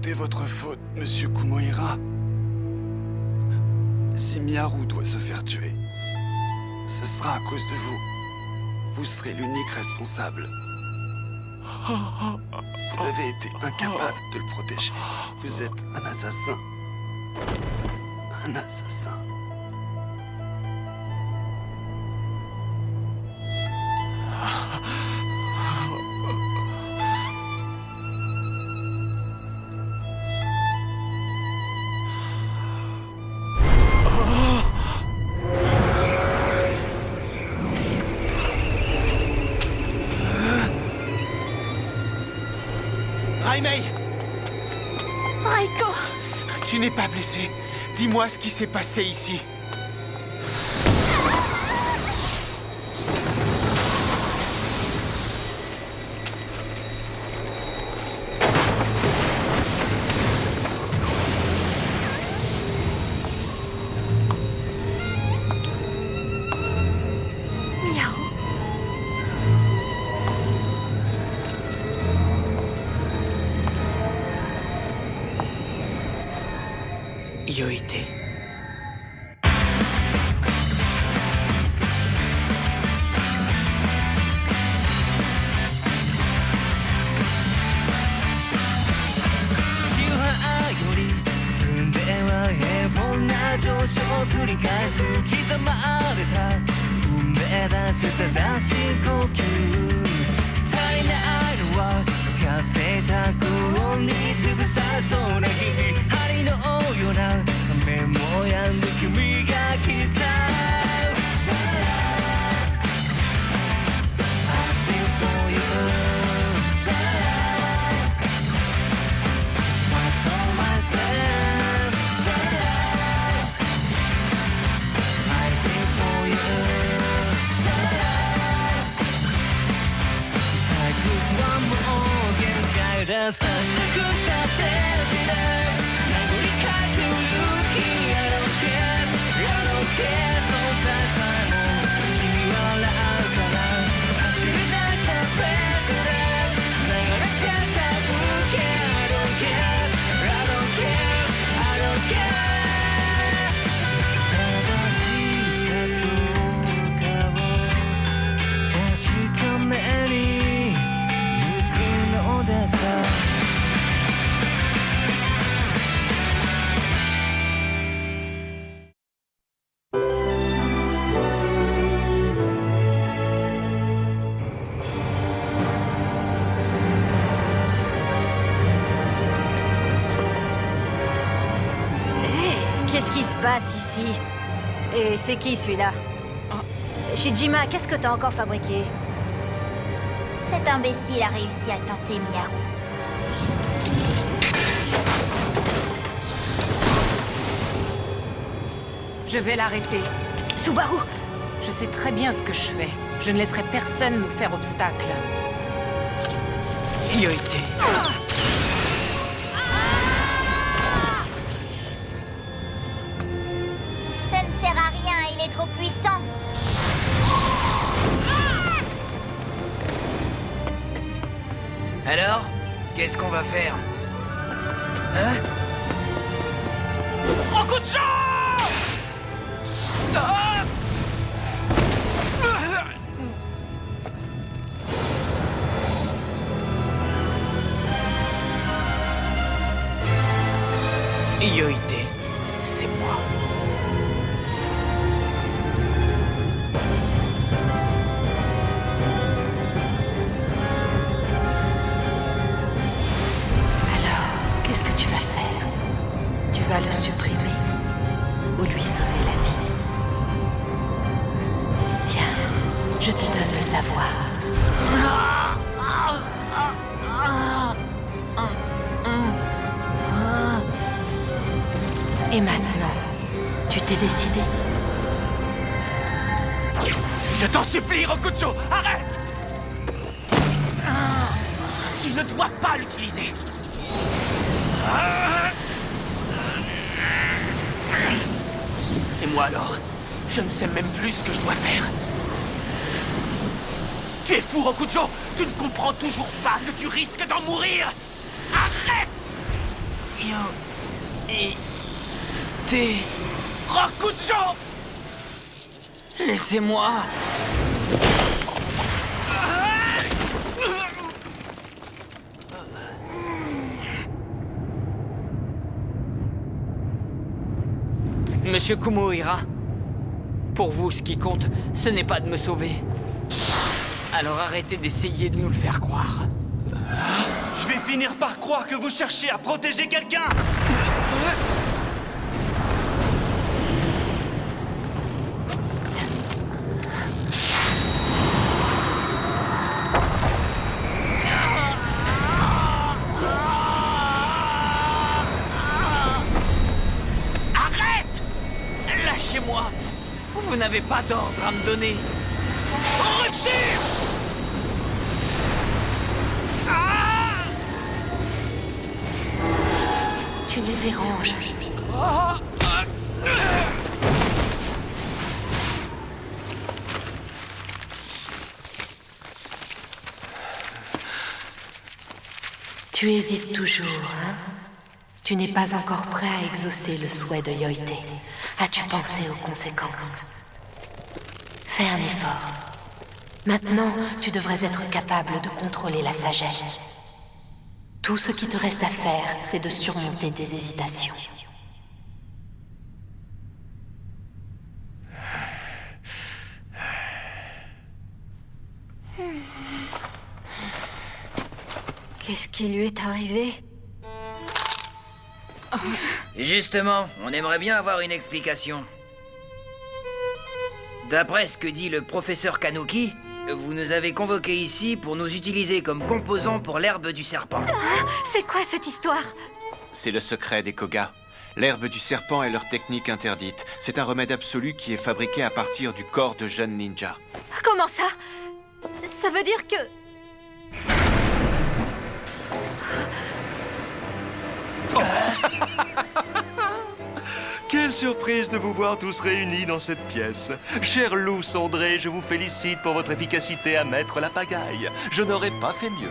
Tout est votre faute, monsieur Kumohira. Si Miharu doit se faire tuer, ce sera à cause de vous. Vous serez l'unique responsable. Vous avez été incapable de le protéger. Vous êtes un assassin. Un assassin. Raimei! Raiko! Tu n'es pas blessé. Dis-moi ce qui s'est passé ici. Miharu. Yoite. Qu'est-ce qui se passe ici? Et c'est qui celui-là? Shijima, qu'est-ce que t'as encore fabriqué? Cet imbécile a réussi à tenter Miharu. Je vais l'arrêter. Subaru! Je sais très bien ce que je fais. Je ne laisserai personne nous faire obstacle. Yoite. Ça ne sert à rien, il est trop puissant. Alors, qu'est-ce qu'on va faire? Hein? Rokucho! Ah! Yoite, c'est moi. Qu'est-ce que tu vas faire? Tu vas le supprimer ou lui sauver la vie? Tiens, je te donne le savoir. Et maintenant, tu t'es décidé? Je t'en supplie, Rokucho, arrête! Tu ne dois pas l'utiliser. Et moi alors? Je ne sais même plus ce que je dois faire. Tu es fou, Rokucho! Tu ne comprends toujours pas que tu risques d'en mourir! Arrête! T. Rakucho! Laissez-moi. Monsieur Kumohira, pour vous, ce qui compte, ce n'est pas de me sauver. Alors arrêtez d'essayer de nous le faire croire. Je vais finir par croire que vous cherchez à protéger quelqu'un! Arrête! Lâchez-moi! Vous n'avez pas d'ordre à me donner. Retire! Tu nous déranges. Tu hésites toujours, hein? Tu n'es pas encore prêt à exaucer le souhait de Yoite. As-tu pensé aux conséquences? Fais un effort. Maintenant, tu devrais être capable de contrôler la sagesse. Tout ce qui te reste à faire, c'est de surmonter tes hésitations. Qu'est-ce qui lui est arrivé? Justement, on aimerait bien avoir une explication. D'après ce que dit le professeur Kanuki, vous nous avez convoqués ici pour nous utiliser comme composants pour l'herbe du serpent. C'est quoi cette histoire? C'est le secret des Koga. L'herbe du serpent est leur technique interdite. C'est un remède absolu qui est fabriqué à partir du corps de jeunes ninjas. Comment ça? Ça veut dire que... Quelle surprise de vous voir tous réunis dans cette pièce. Cher loup cendré, je vous félicite pour votre efficacité à mettre la pagaille. Je n'aurais pas fait mieux.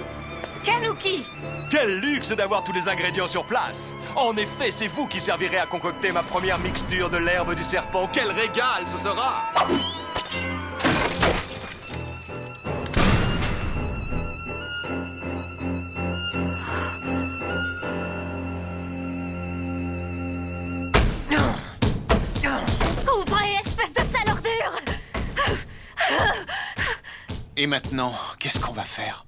Kanuki! Quel luxe d'avoir tous les ingrédients sur place! En effet, c'est vous qui servirez à concocter ma première mixture de l'herbe du serpent. Quel régal ce sera! Ouvrez, espèce de sale ordure! Et maintenant, qu'est-ce qu'on va faire?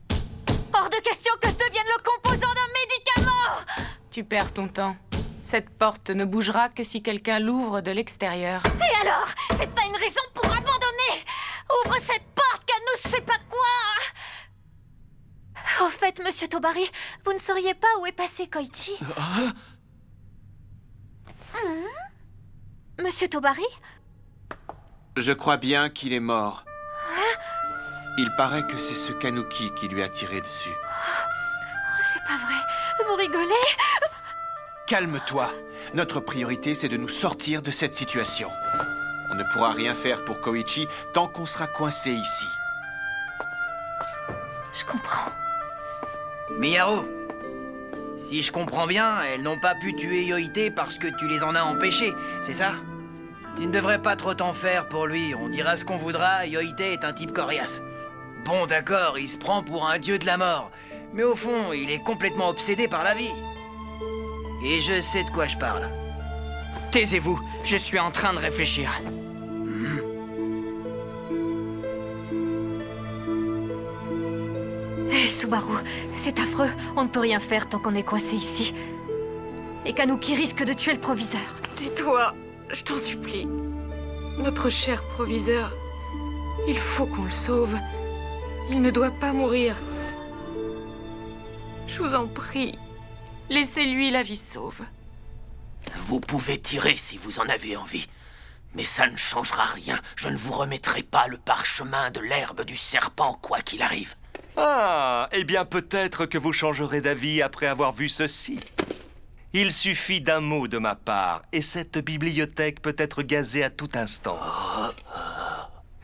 Hors de question que je devienne le composant d'un médicament! Tu perds ton temps. Cette porte ne bougera que si quelqu'un l'ouvre de l'extérieur. Et alors? C'est pas une raison pour abandonner! Ouvre cette porte, Canouche, je sais pas quoi! Au fait, monsieur Tobari, vous ne sauriez pas où est passé Koichi? Monsieur Tobari? Je crois bien qu'il est mort. Il paraît que c'est ce Kanuki qui lui a tiré dessus. Oh, c'est pas vrai. Vous rigolez? Calme-toi. Notre priorité, c'est de nous sortir de cette situation. On ne pourra rien faire pour Koichi tant qu'on sera coincé ici. Je comprends. Miyaru, si je comprends bien, elles n'ont pas pu tuer Yoite parce que tu les en as empêchées, c'est ça? Tu ne devrais pas trop t'en faire pour lui, on dira ce qu'on voudra, Yoite est un type coriace. Bon d'accord, il se prend pour un dieu de la mort, mais au fond, il est complètement obsédé par la vie. Et je sais de quoi je parle. Taisez-vous, je suis en train de réfléchir. Hé, Subaru, c'est affreux. On ne peut rien faire tant qu'on est coincé ici. Et Kanuki risque de tuer le proviseur. Tais-toi, je t'en supplie. Notre cher proviseur, il faut qu'on le sauve. Il ne doit pas mourir. Je vous en prie, laissez-lui la vie sauve. Vous pouvez tirer si vous en avez envie. Mais ça ne changera rien. Je ne vous remettrai pas le parchemin de l'herbe du serpent, quoi qu'il arrive. Ah, eh bien peut-être que vous changerez d'avis après avoir vu ceci. Il suffit d'un mot de ma part, et cette bibliothèque peut être gazée à tout instant.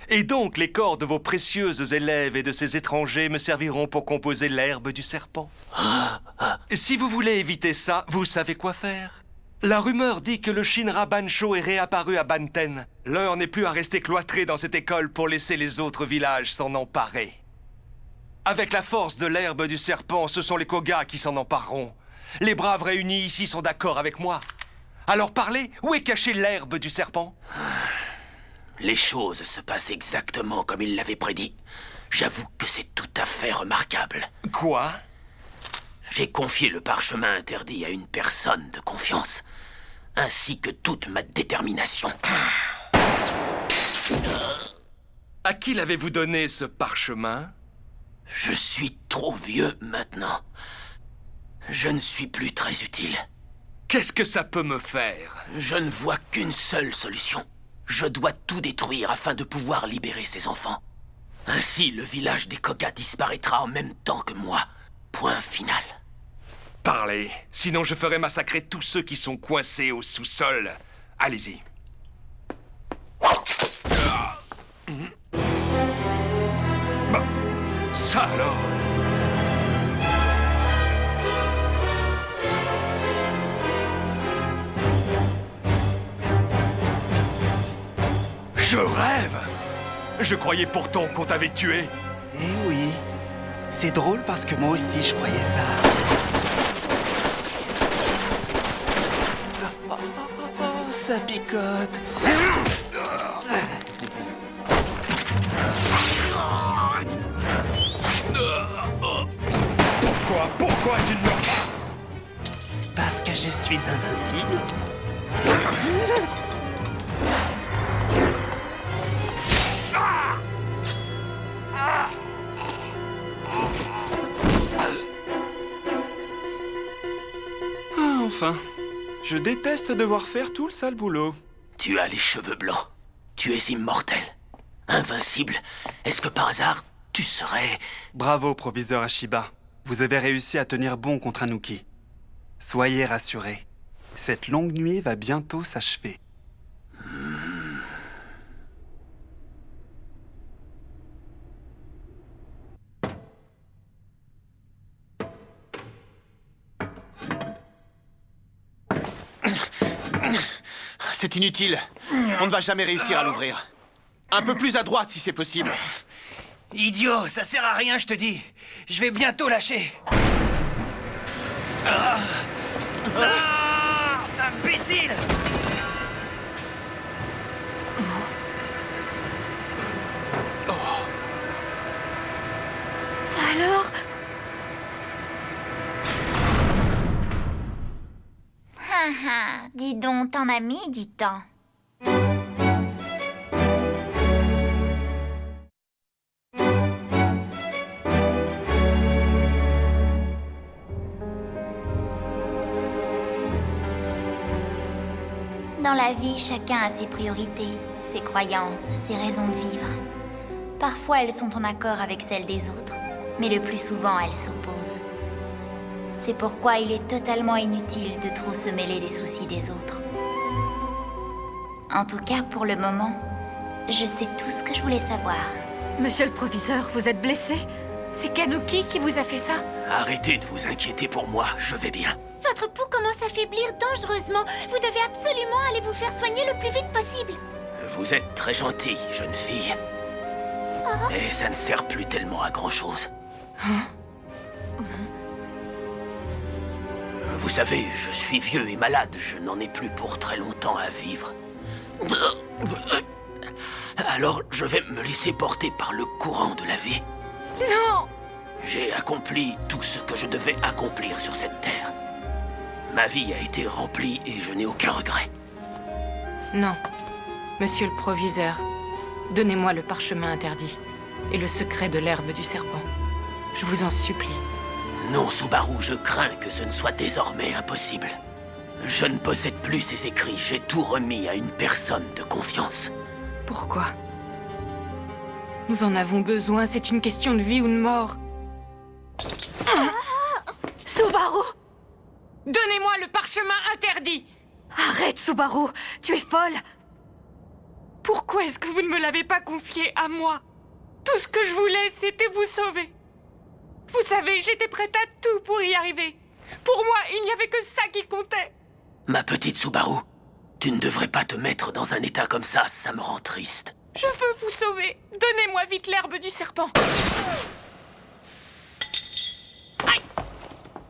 Et donc les corps de vos précieuses élèves et de ces étrangers me serviront pour composer l'herbe du serpent. Si vous voulez éviter ça, vous savez quoi faire. La rumeur dit que le Shinra Bansho est réapparu à Banten. L'heure n'est plus à rester cloîtré dans cette école pour laisser les autres villages s'en emparer. Avec la force de l'herbe du serpent, ce sont les Koga qui s'en empareront. Les braves réunis ici sont d'accord avec moi. Alors parlez, où est cachée l'herbe du serpent? Les choses se passent exactement comme il l'avait prédit. J'avoue que c'est tout à fait remarquable. Quoi? J'ai confié le parchemin interdit à une personne de confiance, ainsi que toute ma détermination. À qui l'avez-vous donné, ce parchemin? Je suis trop vieux maintenant. Je ne suis plus très utile. Qu'est-ce que ça peut me faire? Je ne vois qu'une seule solution. Je dois tout détruire afin de pouvoir libérer ces enfants. Ainsi, le village des Koga disparaîtra en même temps que moi. Point final. Parlez, sinon je ferai massacrer tous ceux qui sont coincés au sous-sol. Allez-y. Bah, ça alors? Je rêve! Je croyais pourtant qu'on t'avait tué. Eh oui. C'est drôle parce que moi aussi je croyais ça. Oh, ça picote. Pourquoi tu ne meurs pas? Parce que je suis invincible. Enfin, je déteste devoir faire tout le sale boulot. Tu as les cheveux blancs. Tu es immortel. Invincible. Est-ce que par hasard, tu serais... Bravo, proviseur Ashiba. Vous avez réussi à tenir bon contre Anuki. Soyez rassurés. Cette longue nuit va bientôt s'achever. C'est inutile. On ne va jamais réussir à l'ouvrir. Un peu plus à droite, si c'est possible. Idiot, ça sert à rien, je te dis. Je vais bientôt lâcher. Imbécile! Ça alors? Dis donc, t'en as mis du temps. Dans la vie, chacun a ses priorités, ses croyances, ses raisons de vivre. Parfois, elles sont en accord avec celles des autres, mais le plus souvent, elles s'opposent. C'est pourquoi il est totalement inutile de trop se mêler des soucis des autres. En tout cas, pour le moment, je sais tout ce que je voulais savoir. Monsieur le proviseur, vous êtes blessé? C'est Kanuki qui vous a fait ça? Arrêtez de vous inquiéter pour moi, je vais bien. Votre pouls commence à faiblir dangereusement. Vous devez absolument aller vous faire soigner le plus vite possible. Vous êtes très gentille, jeune fille. Mais ça ne sert plus tellement à grand-chose. Vous savez, je suis vieux et malade. Je n'en ai plus pour très longtemps à vivre. Alors, je vais me laisser porter par le courant de la vie. Non! J'ai accompli tout ce que je devais accomplir sur cette terre. Ma vie a été remplie et je n'ai aucun regret. Non. Monsieur le proviseur, donnez-moi le parchemin interdit et le secret de l'herbe du serpent. Je vous en supplie. Non, Subaru, je crains que ce ne soit désormais impossible. Je ne possède plus ces écrits. J'ai tout remis à une personne de confiance. Pourquoi? Nous en avons besoin. C'est une question de vie ou de mort. Subaru! Donnez-moi le parchemin interdit! Arrête, Subaru! Tu es folle! Pourquoi est-ce que vous ne me l'avez pas confié à moi? Tout ce que je voulais, c'était vous sauver. Vous savez, j'étais prête à tout pour y arriver. Pour moi, il n'y avait que ça qui comptait. Ma petite Subaru, tu ne devrais pas te mettre dans un état comme ça me rend triste. Je veux vous sauver. Donnez-moi vite l'herbe du serpent. Aïe!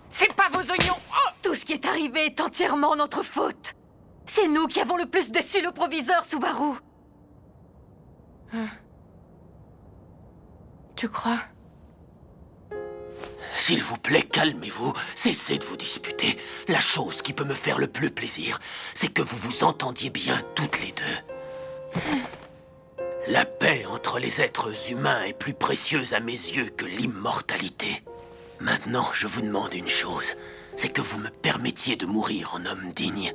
C'est pas vos oignons. Oh! Tout ce qui est arrivé est entièrement notre faute. C'est nous qui avons le plus déçu le proviseur, Subaru. Tu crois? S'il vous plaît, calmez-vous. Cessez de vous disputer. La chose qui peut me faire le plus plaisir, c'est que vous vous entendiez bien toutes les deux. La paix entre les êtres humains est plus précieuse à mes yeux que l'immortalité. Maintenant, je vous demande une chose. C'est que vous me permettiez de mourir en homme digne.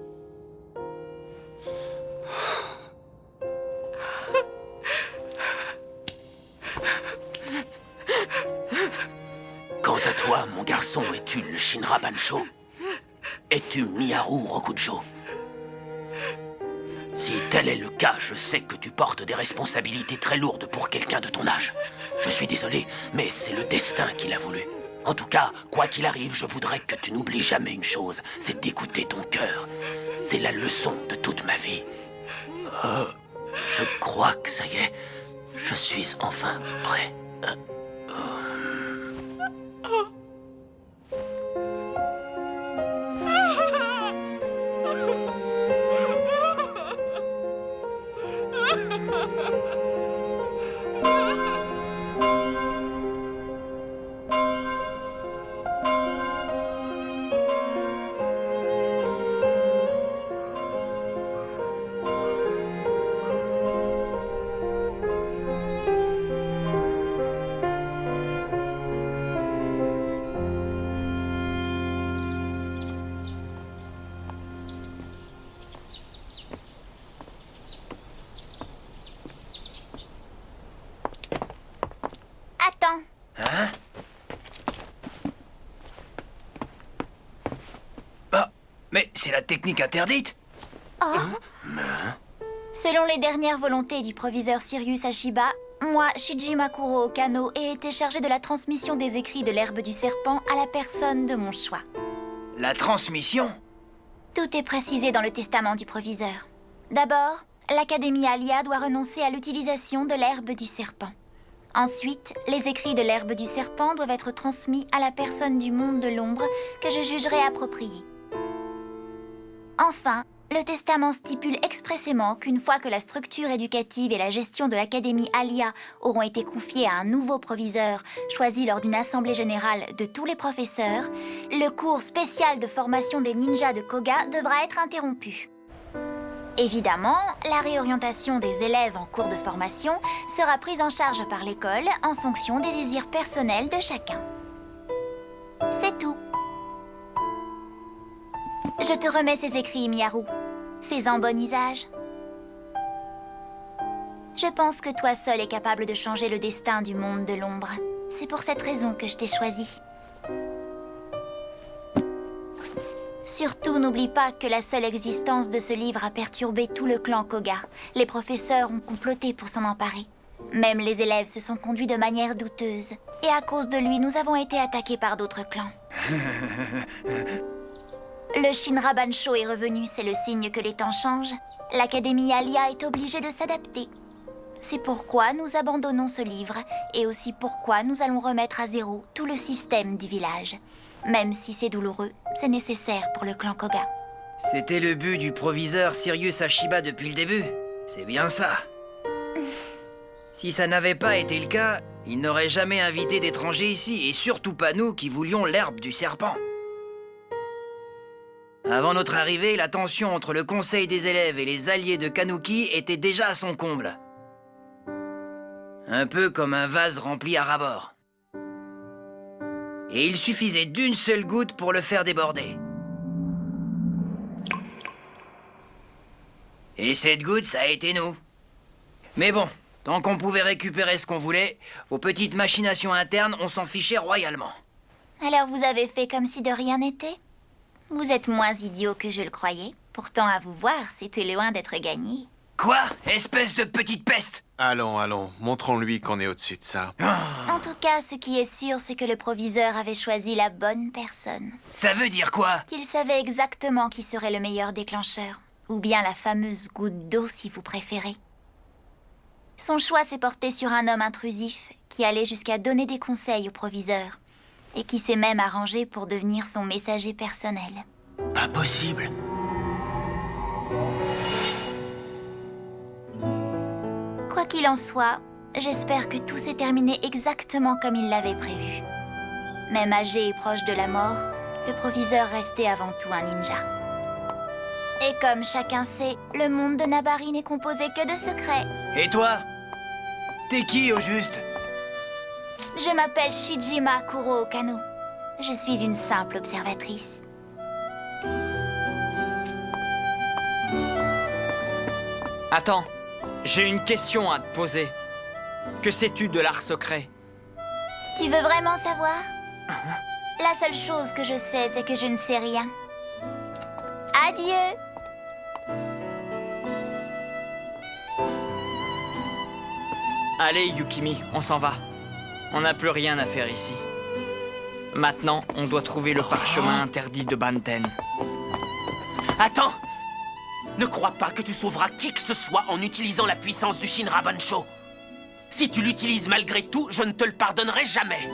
Quant à toi, mon garçon, es-tu le Shinra Bancho? Es-tu Miharu Rokujo? Si tel est le cas, je sais que tu portes des responsabilités très lourdes pour quelqu'un de ton âge. Je suis désolé, mais c'est le destin qui l'a voulu. En tout cas, quoi qu'il arrive, je voudrais que tu n'oublies jamais une chose, c'est d'écouter ton cœur. C'est la leçon de toute ma vie. Je crois que ça y est, je suis enfin prêt. Attends. Hein? Bah, mais c'est la technique interdite. Selon les dernières volontés du proviseur Sirius Ashiba, moi, Shiji Makuro Okano, ai été chargé de la transmission des écrits de l'herbe du serpent à la personne de mon choix. La transmission? Tout est précisé dans le testament du proviseur. D'abord, l'Académie Alia doit renoncer à l'utilisation de l'herbe du serpent. Ensuite, les écrits de l'herbe du serpent doivent être transmis à la personne du monde de l'ombre que je jugerai appropriée. Enfin, le testament stipule expressément qu'une fois que la structure éducative et la gestion de l'Académie Alia auront été confiées à un nouveau proviseur choisi lors d'une assemblée générale de tous les professeurs, le cours spécial de formation des ninjas de Koga devra être interrompu. Évidemment, la réorientation des élèves en cours de formation sera prise en charge par l'école en fonction des désirs personnels de chacun. C'est tout. Je te remets ces écrits, Miharu. Fais-en bon usage. Je pense que toi seul es capable de changer le destin du monde de l'ombre. C'est pour cette raison que je t'ai choisi. Surtout, n'oublie pas que la seule existence de ce livre a perturbé tout le clan Koga. Les professeurs ont comploté pour s'en emparer. Même les élèves se sont conduits de manière douteuse. Et à cause de lui, nous avons été attaqués par d'autres clans. Le Shinra Bancho est revenu, c'est le signe que les temps changent. L'Académie Alia est obligée de s'adapter. C'est pourquoi nous abandonnons ce livre, et aussi pourquoi nous allons remettre à zéro tout le système du village. Même si c'est douloureux, c'est nécessaire pour le clan Koga. C'était le but du proviseur Sirius Ashiba depuis le début. C'est bien ça. Si ça n'avait pas été le cas, il n'aurait jamais invité d'étrangers ici, et surtout pas nous qui voulions l'herbe du serpent. Avant notre arrivée, la tension entre le conseil des élèves et les alliés de Kanuki était déjà à son comble. Un peu comme un vase rempli à ras-bord. Et il suffisait d'une seule goutte pour le faire déborder. Et cette goutte, ça a été nous. Mais bon, tant qu'on pouvait récupérer ce qu'on voulait, vos petites machinations internes, on s'en fichait royalement. Alors vous avez fait comme si de rien n'était? Vous êtes moins idiot que je le croyais. Pourtant, à vous voir, c'était loin d'être gagné. Quoi? Espèce de petite peste! Allons, montrons-lui qu'on est au-dessus de ça. En tout cas, ce qui est sûr, c'est que le proviseur avait choisi la bonne personne. Ça veut dire quoi? Qu'il savait exactement qui serait le meilleur déclencheur. Ou bien la fameuse goutte d'eau, si vous préférez. Son choix s'est porté sur un homme intrusif, qui allait jusqu'à donner des conseils au proviseur. Et qui s'est même arrangé pour devenir son messager personnel. Pas possible. Quoi qu'il en soit, j'espère que tout s'est terminé exactement comme il l'avait prévu. Même âgé et proche de la mort, le proviseur restait avant tout un ninja. Et comme chacun sait, le monde de Nabari n'est composé que de secrets. Et toi? T'es qui, au juste? Je m'appelle Shijima Kuro Okano. Je suis une simple observatrice. Attends, j'ai une question à te poser. Que sais-tu de l'art secret? Tu veux vraiment savoir? La seule chose que je sais, c'est que je ne sais rien. Adieu! Allez, Yukimi, on s'en va. On n'a plus rien à faire ici. Maintenant, on doit trouver le parchemin interdit de Banten. Attends! Ne crois pas que tu sauveras qui que ce soit en utilisant la puissance du Shinra Bansho. Si tu l'utilises malgré tout, je ne te le pardonnerai jamais.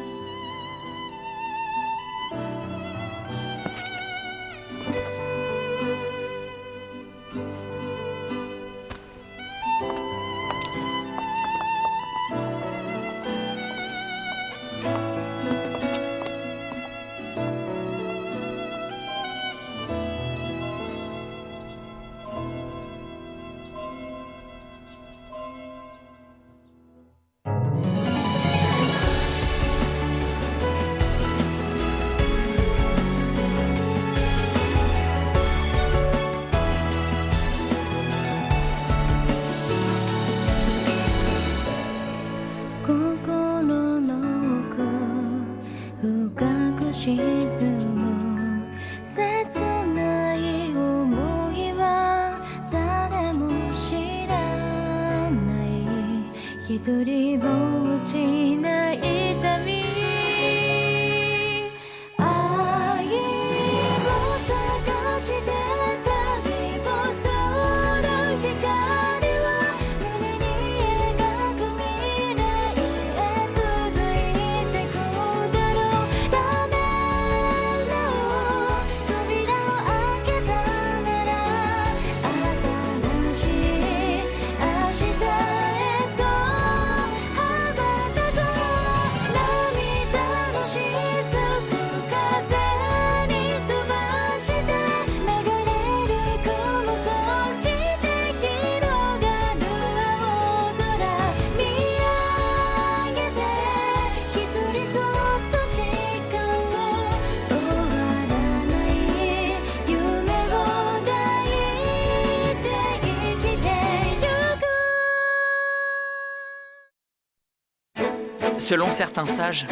Selon certains sages,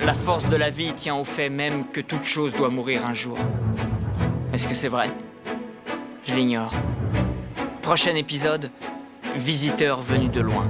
la force de la vie tient au fait même que toute chose doit mourir un jour. Est-ce que c'est vrai? Je l'ignore. Prochain épisode, visiteur venu de loin.